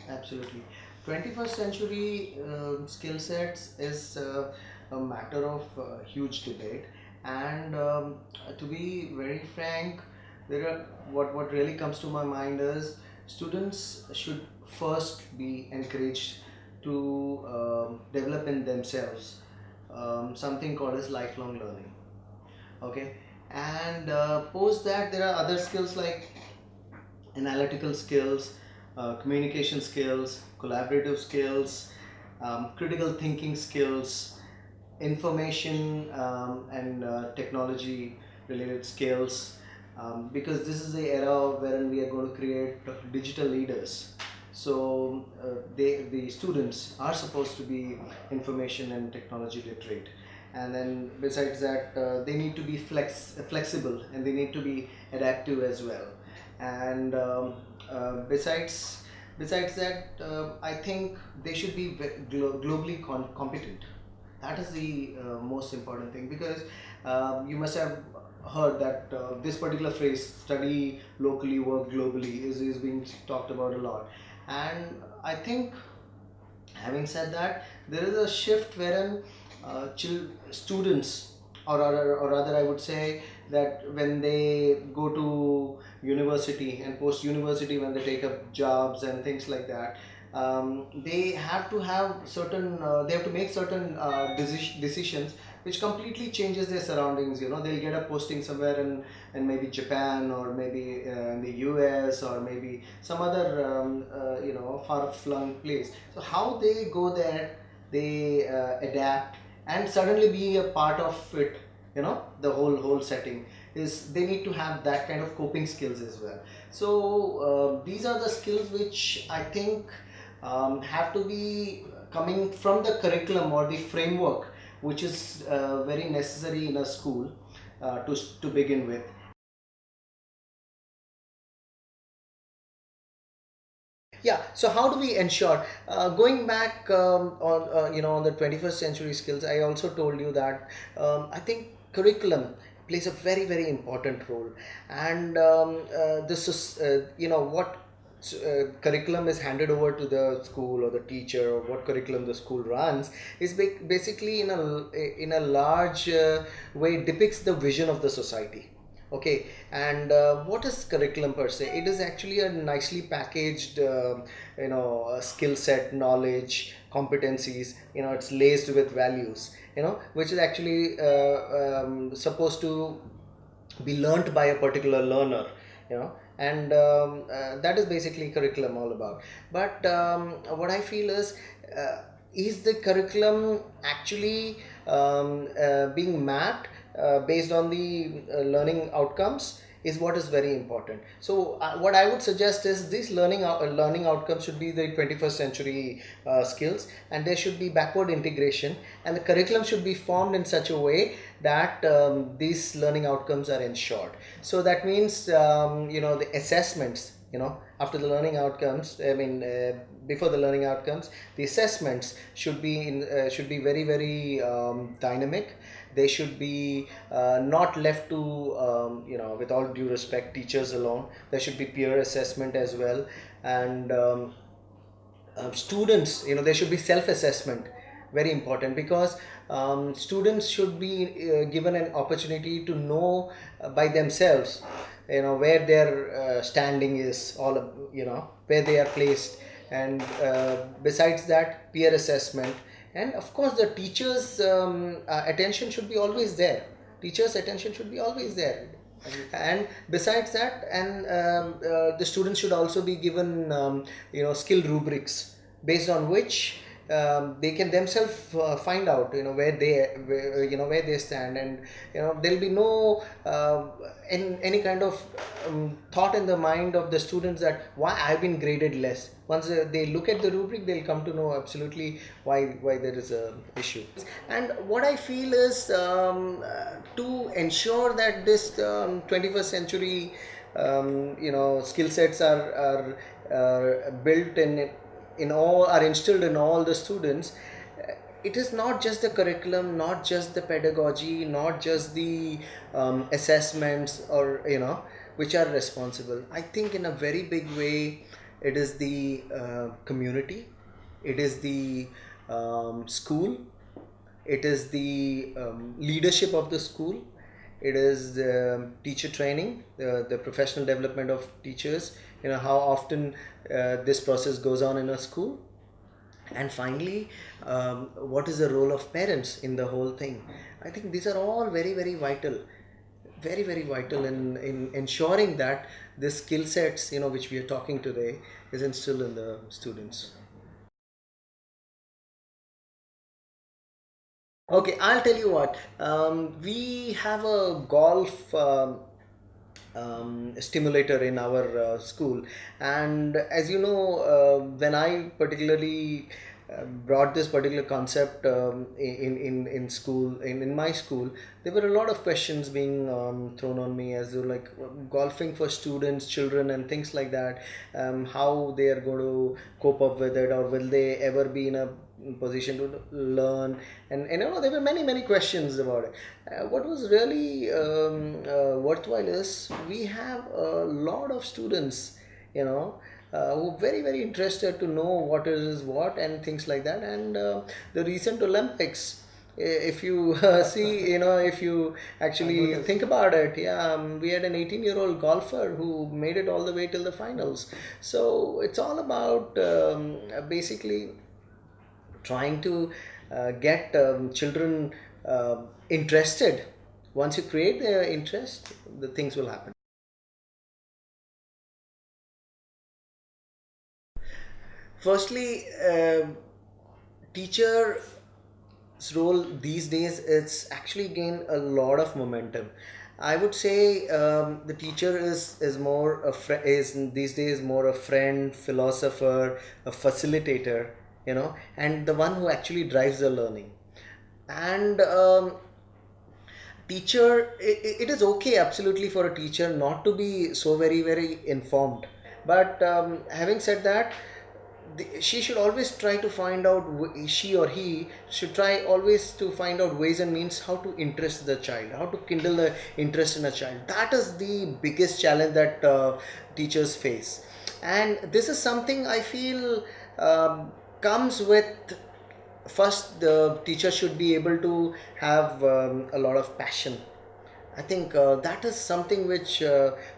Absolutely. 21st century skill sets is a matter of huge debate. And to be very frank, there are what really comes to my mind is students should first be encouraged to develop in themselves something called as lifelong learning. Okay, and post that there are other skills like analytical skills, communication skills, collaborative skills, critical thinking skills, information and technology related skills, because this is the era wherein we are going to create digital leaders. So the students are supposed to be information and technology literate, and then besides that they need to be flexible, and they need to be adaptive as well. And besides that, I think they should be globally competent. That is the most important thing, because you must have heard that this particular phrase, study locally, work globally, is being talked about a lot. And I think, having said that, there is a shift wherein students, or rather I would say that when they go to university and post university, when they take up jobs and things like that, they have to have certain they have to make certain decisions which completely changes their surroundings. They'll get a posting somewhere in maybe Japan, or maybe in the US, or maybe some other far flung place. So how they go there, they adapt and suddenly be a part of it. The whole setting is, they need to have that kind of coping skills as well. So these are the skills which I think have to be coming from the curriculum or the framework, which is very necessary in a school to begin with. Yeah, so how do we ensure, going back on the 21st century skills, I also told you that I think curriculum plays a very very important role. And this is what curriculum is handed over to the school or the teacher, or what curriculum the school runs, is basically in a large way depicts the vision of the society. Okay, and what is curriculum per se? It is actually a nicely packaged skill set, knowledge, competencies. It's laced with values, which is actually supposed to be learnt by a particular learner. And that is basically curriculum all about. But what I feel is the curriculum actually being mapped based on the learning outcomes, is what is very important. So what I would suggest is these learning outcomes should be the 21st century skills, and there should be backward integration, and the curriculum should be formed in such a way that these learning outcomes are ensured. So that means the assessments, after the learning outcomes, I mean before the learning outcomes, the assessments should be very very dynamic. They should be not left to with all due respect, teachers alone. There should be peer assessment as well. And students, there should be self assessment, very important, because students should be given an opportunity to know by themselves where their standing is, where they are placed. And besides that, peer assessment. And of course the teachers attention should be always there. Teachers attention should be always there. And besides that, and the students should also be given skill rubrics, based on which they can themselves find out where they stand. And there'll be no any kind of thought in the mind of the students that why I've been graded less. Once they look at the rubric, they'll come to know absolutely why there is a issue. And what I feel is, to ensure that this 21st century skill sets are built in all, are instilled in all the students. It is not just the curriculum, not just the pedagogy, not just the assessments, or which are responsible. I think in a very big way it is the community, it is the school, it is the leadership of the school, it is the teacher training, the professional development of teachers, how often this process goes on in a school. And finally, what is the role of parents in the whole thing? I think these are all very, very vital, very, very vital in ensuring that the skill sets, which we are talking today, is instilled in the students. Okay, I'll tell you what. We have a golf stimulator in our school, and as you know, when I particularly brought this particular concept in school, in my school, there were a lot of questions being thrown on me as though, like, golfing for students, children, and things like that, how they are going to cope up with it, or will they ever be in a position to learn. And there were many, many questions about it. What was really worthwhile is we have a lot of students, who are very, very interested to know what is what and things like that. And the recent Olympics, if you see, if you actually think about it, yeah, we had an 18-year-old golfer who made it all the way till the finals. So it's all about basically trying to get children interested. Once you create their interest, the things will happen. Firstly, teacher's role these days, it's actually gained a lot of momentum. I would say the teacher is more is these days more a friend, philosopher, a facilitator, and the one who actually drives the learning. And teacher, it is okay absolutely for a teacher not to be so very, very informed, but having said that, she should always try to find out, she or he should try always to find out ways and means how to interest the child, how to kindle the interest in a child. That is the biggest challenge that teachers face. And this is something I feel comes with, first, the teacher should be able to have a lot of passion. I think that is something which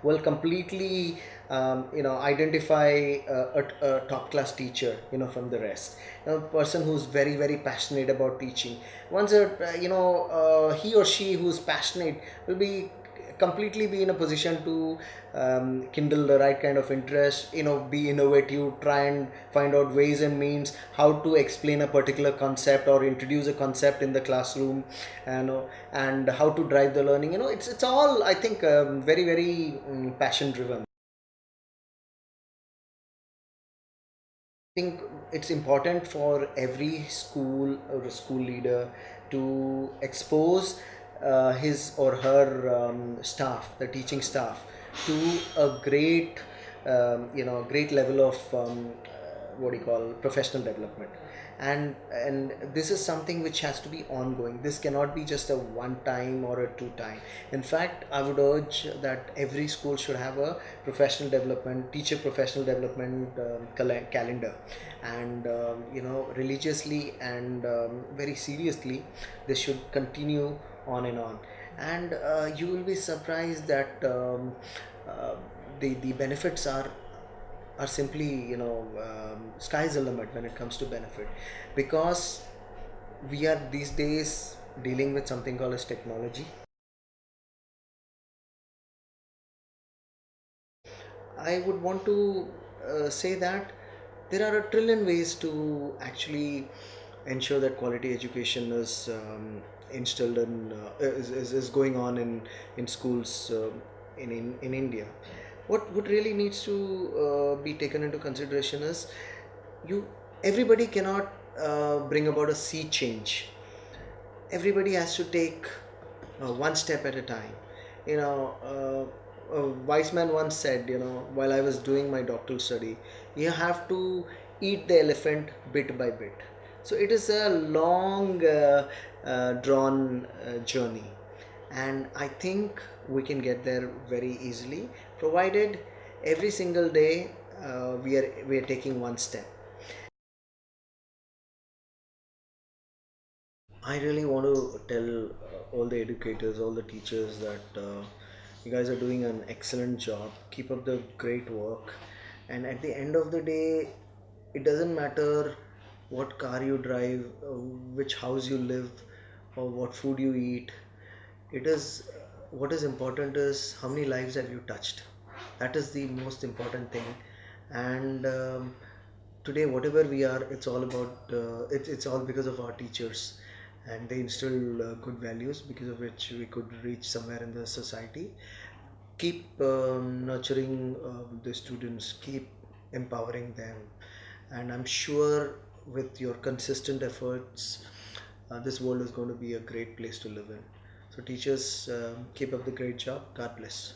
will completely, identify a top class teacher, from the rest. A person who's very, very passionate about teaching. Once he or she who's passionate will be completely be in a position to kindle the right kind of interest, be innovative, try and find out ways and means how to explain a particular concept or introduce a concept in the classroom, and how to drive the learning. It's all, I think, very, very passion driven. I think it's important for every school or a school leader to expose his or her staff, the teaching staff, to a great level of what do you call professional development. And this is something which has to be ongoing. This cannot be just a one time or a two time. In fact, I would urge that every school should have a professional development, teacher professional development calendar. And religiously and very seriously, this should continue on and on. And you will be surprised that uh, the benefits are simply, sky's the limit when it comes to benefit, because we are these days dealing with something called as technology. I would want to say that there are a trillion ways to actually ensure that quality education is instilled in is going on in schools in India. What really needs to be taken into consideration is, you everybody cannot bring about a sea change. Everybody has to take one step at a time. A wise man once said, while I was doing my doctoral study, you have to eat the elephant bit by bit. So it is a long, drawn journey, and I think we can get there very easily, provided every single day we are taking one step. I really want to tell all the educators, all the teachers that you guys are doing an excellent job. Keep up the great work. And at the end of the day, it doesn't matter what car you drive, which house you live, or what food you eat. It is what is important is how many lives have you touched. That is the most important thing. And today, whatever we are, it's all about it's all because of our teachers, and they instill good values because of which we could reach somewhere in the society. Keep nurturing the students, keep empowering them, and I'm sure with your consistent efforts, this world is going to be a great place to live in. So teachers, keep up the great job. God bless.